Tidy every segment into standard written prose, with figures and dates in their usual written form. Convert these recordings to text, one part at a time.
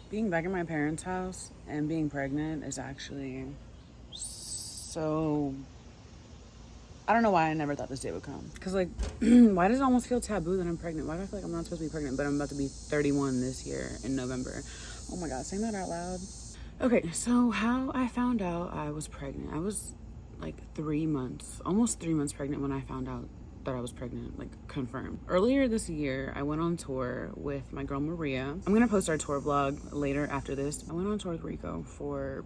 Being back in my parents' house and being pregnant is actually so. I don't know why I never thought this day would come. Because, like, why does it almost feel taboo that I'm pregnant? Why do I feel like I'm not supposed to be pregnant, but I'm about to be 31 this year in November? Oh my God, saying that out loud. Okay, so how I found out I was pregnant. I was like 3 months, almost 3 months pregnant when I found out that I was pregnant, like confirmed. Earlier this year, I went on tour with my girl Maria. I'm gonna post our tour vlog later after this. I went on tour with Rico for,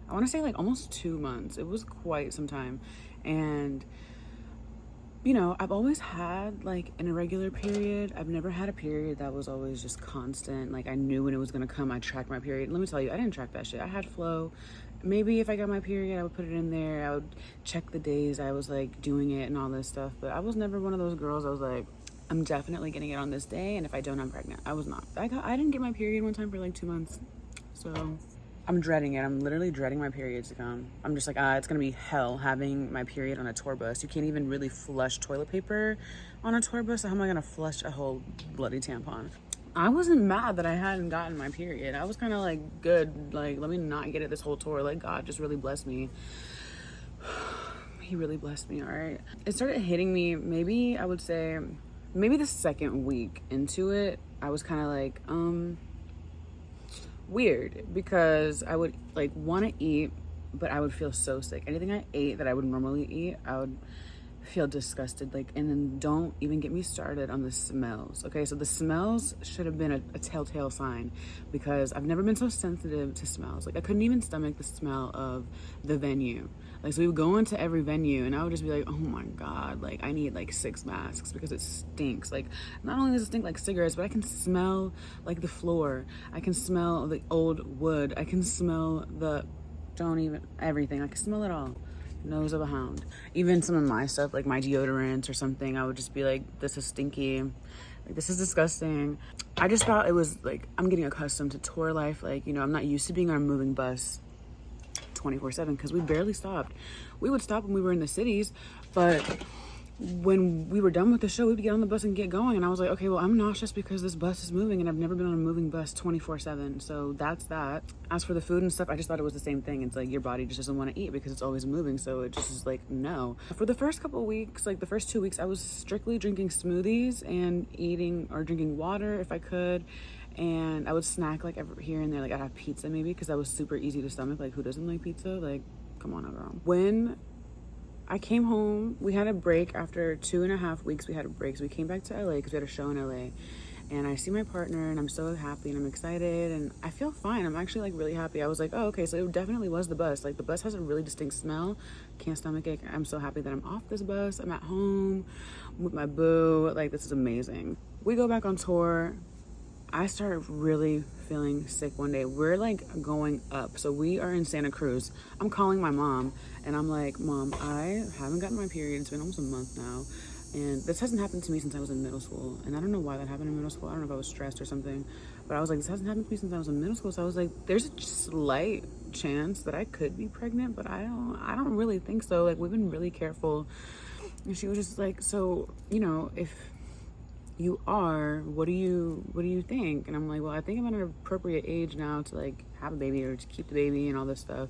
I wanna say like almost 2 months. It was quite some time. And you know, I've always had like an irregular period. I've never had a period that was always just constant. Like I knew when it was gonna come, I tracked my period. Let me tell you, I didn't track that shit. I had flow. Maybe if I got my period, I would put it in there. I would check the days I was like doing it and all this stuff. But I was never one of those girls. I was like, I'm definitely getting it on this day, and if I don't, I'm pregnant. I was not. I didn't get my period one time for like 2 months. So I'm dreading it. I'm literally dreading my periods to come. I'm just like, it's gonna be hell having my period on a tour bus. You can't even really flush toilet paper on a tour bus. So how am I gonna flush a whole bloody tampon? I wasn't mad that I hadn't gotten my period. I was kind of like, good, like, let me not get it this whole tour. Like, God just really blessed me. He really blessed me, all right? It started hitting me, maybe I would say, maybe the second week into it, I was kind of like, weird, because I would like want to eat, but I would feel so sick. Anything I ate that I would normally eat, I would feel disgusted. Like, and then don't even get me started on the smells. Okay, so the smells should have been a telltale sign, because I've never been so sensitive to smells. Like I couldn't even stomach the smell of the venue. Like, so we would go into every venue and I would just be like, oh my God, like I need like 6 masks because it stinks. Like, not only does it stink like cigarettes, but I can smell like the floor. I can smell the old wood. I can smell the, don't even, everything. I can smell it all. Nose of a hound. Even some of my stuff, like my deodorants or something, I would just be like, this is stinky. Like, this is disgusting. I just thought it was like, I'm getting accustomed to tour life. Like, you know, I'm not used to being on a moving bus 24/7 because we barely stopped. We would stop when we were in the cities, but when we were done with the show, we'd get on the bus and get going. And I was like, okay, well, I'm nauseous because this bus is moving and I've never been on a moving bus 24/7. So that's that. As for the food and stuff, I just thought it was the same thing. It's like your body just doesn't want to eat because it's always moving. So it just is like, no. For the first couple of weeks, like the first 2 weeks, I was strictly drinking smoothies and eating or drinking water if I could. And I would snack like every here and there. Like I'd have pizza maybe because that was super easy to stomach. Like, who doesn't like pizza? Like, come on, girl. When I came home, we had a break after 2.5 weeks. We had a break, so we came back to LA because we had a show in LA. And I see my partner and I'm so happy and I'm excited and I feel fine. I'm actually like really happy. I was like, oh, okay, so it definitely was the bus. Like, the bus has a really distinct smell. Can't stomach it. I'm so happy that I'm off this bus. I'm at home with my boo. Like, this is amazing. We go back on tour. I started really feeling sick one day. We're like going up. So we are in Santa Cruz. I'm calling my mom and I'm like, Mom, I haven't gotten my period. It's been almost a month now. And this hasn't happened to me since I was in middle school. And I don't know why that happened in middle school. I don't know if I was stressed or something. But I was like, this hasn't happened to me since I was in middle school. So I was like, there's a slight chance that I could be pregnant, but I don't really think so. Like, we've been really careful. And she was just like, so, you know, if you are, what do you think? And I'm like, well, I think I'm at an appropriate age now to like have a baby or to keep the baby and all this stuff.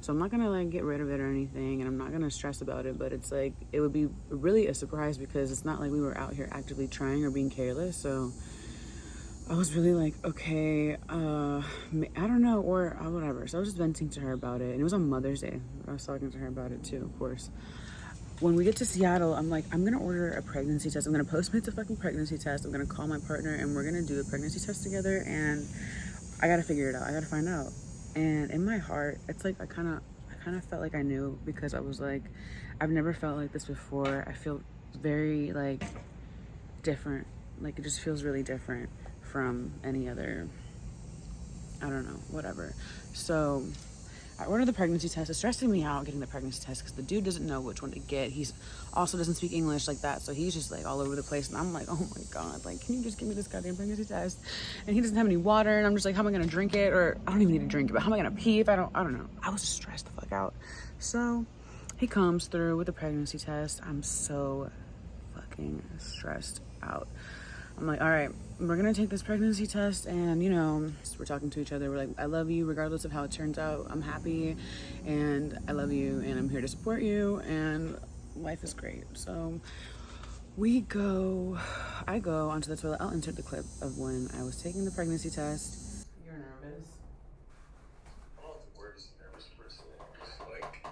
So I'm not gonna like get rid of it or anything, and I'm not gonna stress about it, but it's like, it would be really a surprise because it's not like we were out here actively trying or being careless. So I was really like, okay, I don't know, or whatever. So I was just venting to her about it, and it was on Mother's Day. I was talking to her about it too, of course. When we get to Seattle, I'm like, I'm gonna order a pregnancy test. I'm gonna Postmates a fucking pregnancy test. I'm gonna call my partner and we're gonna do a pregnancy test together, and I gotta figure it out. I gotta find out. And in my heart, it's like I kind of felt like I knew, because I was like, I've never felt like this before. I feel very like different. Like, it just feels really different from any other, I don't know, whatever. So I ordered the pregnancy test. It's stressing me out getting the pregnancy test because the dude doesn't know which one to get. He's also doesn't speak English like that, so he's just like all over the place. And I'm like, oh my God, like, can you just give me this goddamn pregnancy test? And he doesn't have any water, and I'm just like, how am I gonna drink it? Or I don't even need to drink it, but how am I gonna pee if I don't know. I was stressed the fuck out. So he comes through with the pregnancy test. I'm so fucking stressed out. I'm like, all right, we're gonna take this pregnancy test, and you know, we're talking to each other. We're like, I love you regardless of how it turns out. I'm happy, and I love you, and I'm here to support you, and life is great. So I go onto the toilet. I'll insert the clip of when I was taking the pregnancy test. You're nervous. I'm not the worst nervous person. Just like,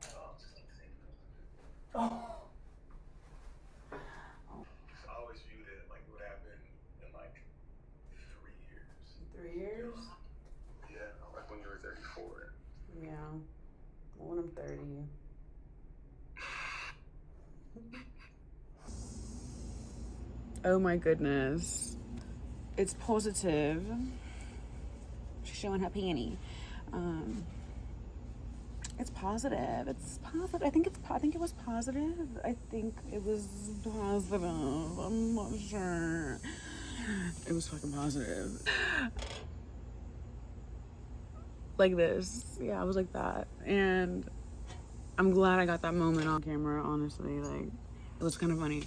just like thinking. Oh. I always viewed it like what happened in like 3 years. 3 years? Yeah, like when you were 34. Yeah. When I'm 30. Oh my goodness. It's positive. She's showing her panty. It's positive. It's positive. I think it was positive. I think it was positive. I'm not sure. It was fucking positive. Like this. Yeah, I was like that. And I'm glad I got that moment on camera, honestly. Like, it was kind of funny.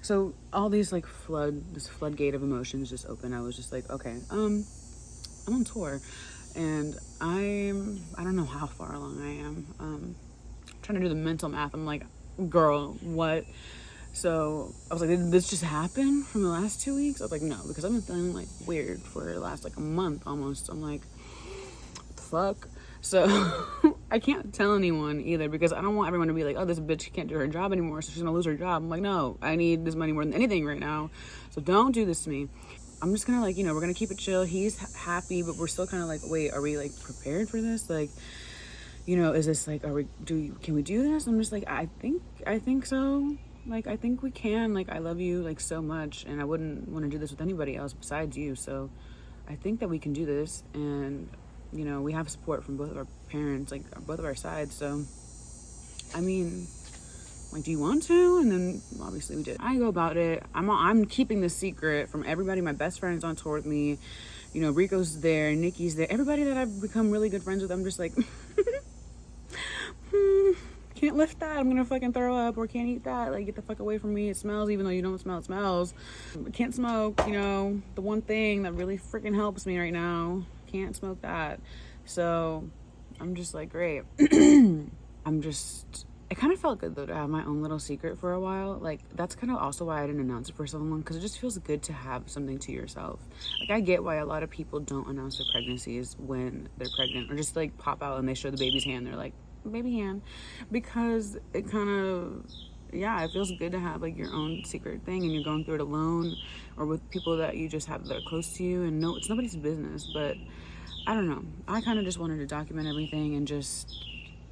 So all these like this floodgate of emotions just opened. I was just like, okay, I'm on tour, and I don't know how far along I am. Trying to do the mental math. I'm like, girl, what? So I was like, did this just happen from the last 2 weeks? I was like, no, because I've been feeling like weird for the last like a month almost. I'm like, what the fuck? So I can't tell anyone either, because I don't want everyone to be like, oh, this bitch can't do her job anymore, so she's gonna lose her job. I'm like, no, I need this money more than anything right now, so don't do this to me. I'm just gonna, like, you know, we're gonna keep it chill. He's happy, but we're still kind of like, wait, are we like prepared for this? Like, you know, is this like, can we do this? I'm just like, I think so. Like, I think we can. Like, I love you like so much, and I wouldn't want to do this with anybody else besides you. So I think that we can do this, and you know, we have support from both of our parents, like both of our sides. So I mean, like, do you want to? And then obviously we did. I go about it. I'm keeping this secret from everybody. My best friend's on tour with me. You know, Rico's there, Nikki's there. Everybody that I've become really good friends with, I'm just like, can't lift that. I'm gonna fucking throw up, or can't eat that. Like, get the fuck away from me. It smells, even though you don't smell, it smells. Can't smoke, you know, the one thing that really freaking helps me right now. Can't smoke that. So I'm just like, great. It kind of felt good though to have my own little secret for a while. Like, that's kind of also why I didn't announce it for so long, because it just feels good to have something to yourself. Like, I get why a lot of people don't announce their pregnancies when they're pregnant, or just like pop out and they show the baby's hand. They're like, baby hand, because it kind of, yeah, it feels good to have like your own secret thing, and you're going through it alone or with people that you just have that are close to you, and no, it's nobody's business. But I don't know, I kind of just wanted to document everything, and just,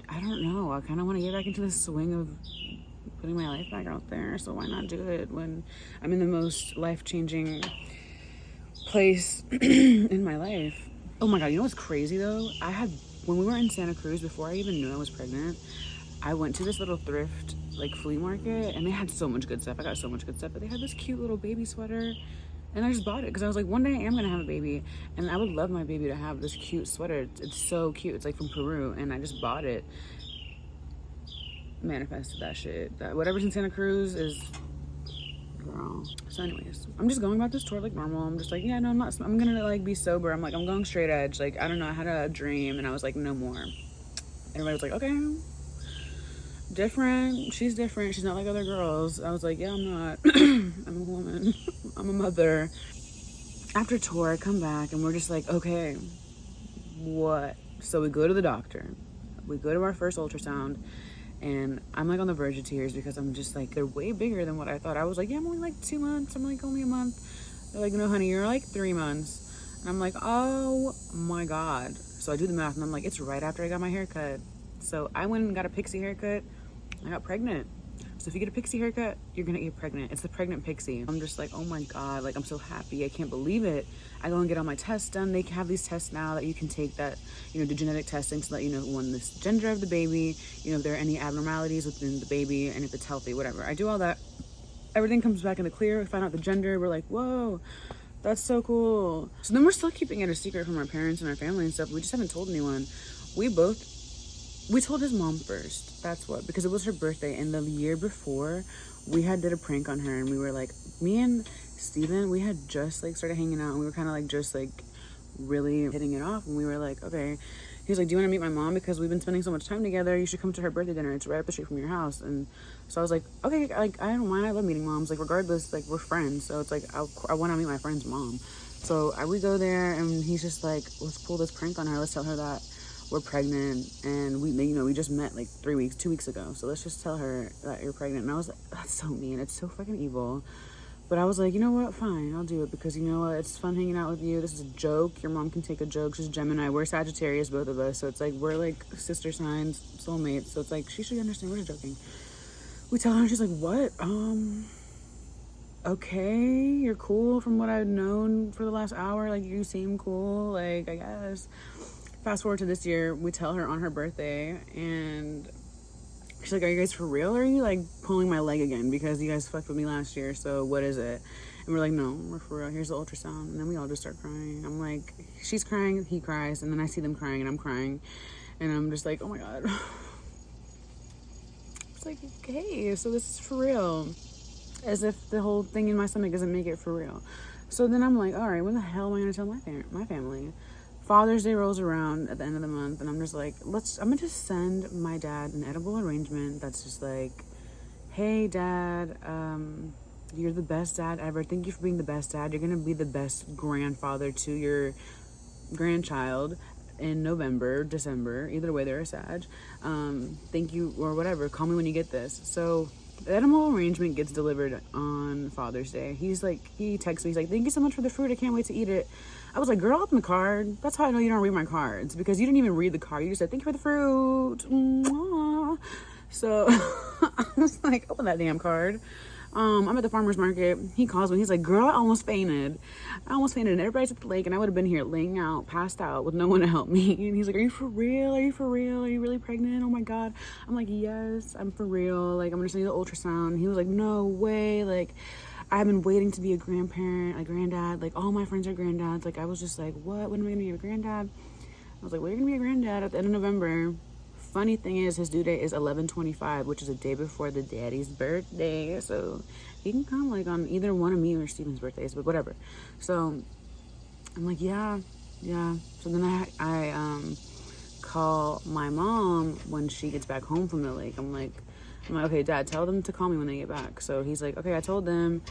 I don't know, I kind of want to get back into the swing of putting my life back out there. So why not do it when I'm in the most life-changing place in my life? Oh my god, you know what's crazy though? When we were in Santa Cruz, before I even knew I was pregnant, I went to this little thrift like flea market, and they had so much good stuff. I got so much good stuff, but they had this cute little baby sweater, and I just bought it because I was like, one day I am gonna have a baby, and I would love my baby to have this cute sweater. It's so cute. It's like from Peru, and I just bought it. Manifested that shit. That whatever's in Santa Cruz is, girl. So anyways, I'm just going about this tour like normal. I'm just like, yeah, no, I'm gonna like be sober. I'm like, I'm going straight edge. Like, I don't know, I had a dream, and I was like, no more. Everybody was like, okay, different. She's different. She's not like other girls. I was like, yeah, I'm not. I'm a woman. I'm a mother. After tour, I come back, and we're just like, okay, what? So we go to the doctor. We go to our first ultrasound, and I'm like on the verge of tears, because I'm just like, they're way bigger than what I thought. I was like, yeah, I'm only like 2 months. I'm like only a month. They're like, no, honey, you're like 3 months. And I'm like, oh my god. So I do the math, and I'm like, it's right after I got my haircut. So I went and got a pixie haircut. I got pregnant. So if you get a pixie haircut, you're gonna get pregnant. It's the pregnant pixie. I'm just like, oh my god, like, I'm so happy. I can't believe it. I go and get all my tests done. They have these tests now that you can take, that, you know, do genetic testing to let you know, one, the gender of the baby, you know, if there are any abnormalities within the baby, and if it's healthy, whatever. I do all that. Everything comes back in the clear. We find out the gender. We're like, whoa, that's so cool. So then we're still keeping it a secret from our parents and our family and stuff. We just haven't told anyone. We told his mom first. That's what, because it was her birthday, and the year before we had did a prank on her, and we were like, me and Steven, we had just like started hanging out, and we were kind of like just like really hitting it off, and we were like, okay. He was like, do you want to meet my mom, because we've been spending so much time together, you should come to her birthday dinner, it's right up the street from your house. And so I was like, okay, like I don't mind, I love meeting moms, like regardless, like we're friends, so it's like I want to meet my friend's mom. So we go there, and he's just like, let's pull this prank on her, let's tell her that we're pregnant, and we just met like 2 weeks ago, so let's just tell her that you're pregnant. And I was like, that's so mean, it's so fucking evil. But I was like, you know what, fine, I'll do it, because you know what, it's fun hanging out with you, this is a joke, your mom can take a joke, she's Gemini, we're Sagittarius, both of us, so it's like, we're like sister signs, soulmates, so it's like, she should understand, we're just joking. We tell her, and she's like, what, okay, you're cool from what I've known for the last hour, like, you seem cool, like, I guess. Fast forward to this year, we tell her on her birthday, and she's like, are you guys for real, or are you like pulling my leg again, because you guys fucked with me last year, so what is it? And we're like, no, we're for real, here's the ultrasound. And then we all just start crying. I'm like, she's crying, he cries, and then I see them crying, and I'm crying, and I'm just like, oh my god. It's like, okay, so this is for real, as if the whole thing in my stomach doesn't make it for real. So then I'm like, all right, when the hell am I gonna tell my family? Father's Day rolls around at the end of the month, and I'm just like, I'm gonna just send my dad an edible arrangement that's just like, hey dad, you're the best dad ever, thank you for being the best dad, you're gonna be the best grandfather to your grandchild in November, December, either way they're a Sag, thank you, or whatever, call me when you get this. So the edible arrangement gets delivered on Father's Day. He texts me, he's like, thank you so much for the fruit, I can't wait to eat it. I was like, girl, open the card. That's how I know you don't read my cards, because you didn't even read the card. You just said, thank you for the fruit. Mwah. So I was like, open that damn card. I'm at the farmer's market. He calls me. He's like, girl, I almost fainted. And everybody's at the lake, and I would have been here laying out, passed out, with no one to help me. And he's like, are you for real? Are you for real? Are you really pregnant? Oh my God. I'm like, yes, I'm for real. Like, I'm going to send you the ultrasound. He was like, no way. Like, I've been waiting to be a grandparent, a granddad. Like, all my friends are granddads. Like, I was just like, what? When am I going to be a granddad? I was like, well, you're going to be a granddad at the end of November. Funny thing is, his due date is 11/25, which is a day before the daddy's birthday. So he can come like on either one of me or Steven's birthdays, but whatever. So I'm like, yeah. So then I call my mom when she gets back home from the lake. I'm like, okay, Dad, tell them to call me when they get back. So he's like, okay, I told them.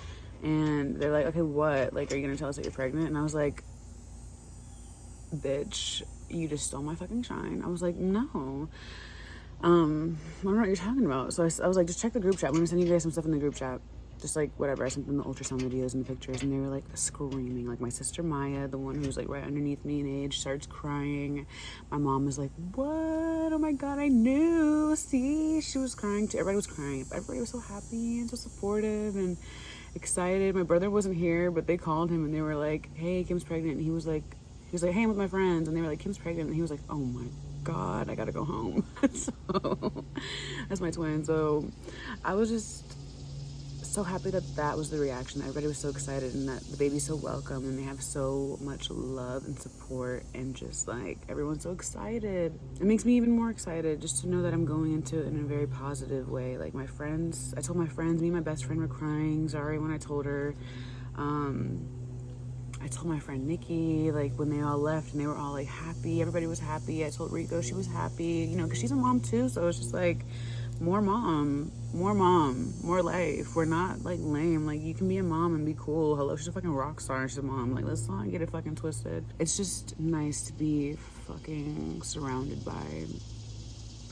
And they're like, okay, what? Like, are you gonna tell us that you're pregnant? And I was like, bitch, you just stole my fucking shine. I was like, no. I don't know what you're talking about. So I was like, just check the group chat. I'm gonna send you guys some stuff in the group chat. Just like whatever. I sent them the ultrasound videos and the pictures, and they were like screaming. Like my sister Maya, the one who's like right underneath me in age, starts crying. My mom was like, what? Oh my God, I knew. See, she was crying too. Everybody was crying. Everybody was so happy and so supportive and excited. My brother wasn't here, but they called him and they were like, hey, Kim's pregnant. And he was like, hey, I'm with my friends. And they were like, Kim's pregnant. And he was like, oh my God, I gotta go home. So that's my twin. So I was just so happy that was the reaction. Everybody was so excited, and that the baby's so welcome, and they have so much love and support, and just like everyone's so excited. It makes me even more excited just to know that I'm going into it in a very positive way. Like my friends, I told my friends, me and my best friend were crying. Zari, when I told her, I told my friend Nikki, like when they all left and they were all like happy, everybody was happy. I told Rico she was happy, you know, because she's a mom too. So it's just like more mom, more life. We're not like lame. Like you can be a mom and be cool. Hello, she's a fucking rock star. She's a mom. Like let's not get it fucking twisted. It's just nice to be fucking surrounded by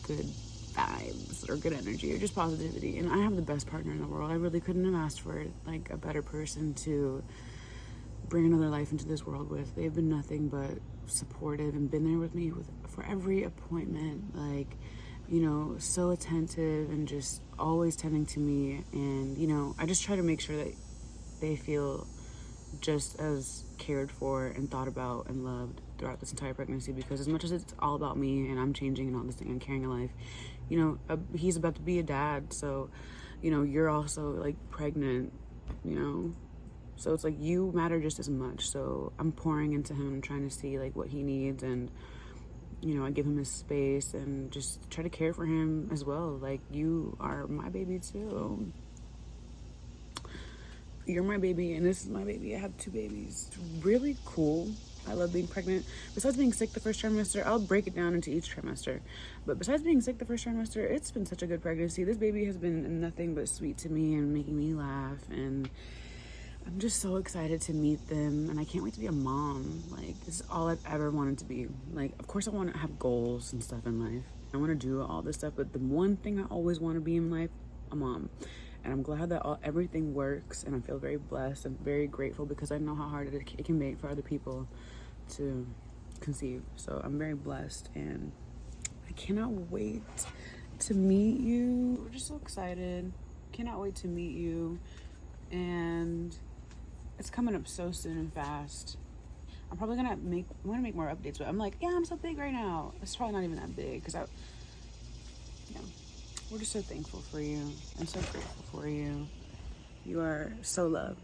good vibes or good energy or just positivity. And I have the best partner in the world. I really couldn't have asked for like a better person to bring another life into this world with. They've been nothing but supportive and been there with me for every appointment, like, you know, so attentive and just always tending to me. And, you know, I just try to make sure that they feel just as cared for and thought about and loved throughout this entire pregnancy, because as much as it's all about me and I'm changing and all this thing and carrying a life, you know, he's about to be a dad, so, you know, you're also like pregnant, you know, so it's like you matter just as much. So I'm pouring into him and trying to see like what he needs, and you know, I give him his space and just try to care for him as well. Like you are my baby too. you're my baby and this is my baby. I have 2 babies. It's really cool. I love being pregnant. Besides being sick the first trimester, I'll break it down into each trimester. But besides being sick the first trimester, it's been such a good pregnancy. This baby has been nothing but sweet to me and making me laugh. And I'm just so excited to meet them. And I can't wait to be a mom. Like, this is all I've ever wanted to be. Like, of course I want to have goals and stuff in life. I want to do all this stuff. But the one thing I always want to be in life, a mom. And I'm glad that everything works, and I feel very blessed and very grateful because I know how hard it can be for other people to conceive. So I'm very blessed, and I cannot wait to meet you. We're just so excited. Cannot wait to meet you, and it's coming up so soon and fast. I'm probably gonna make more updates, but I'm like, yeah, I'm so big right now. It's probably not even that big because we're just so thankful for you and so grateful for you. You are so loved.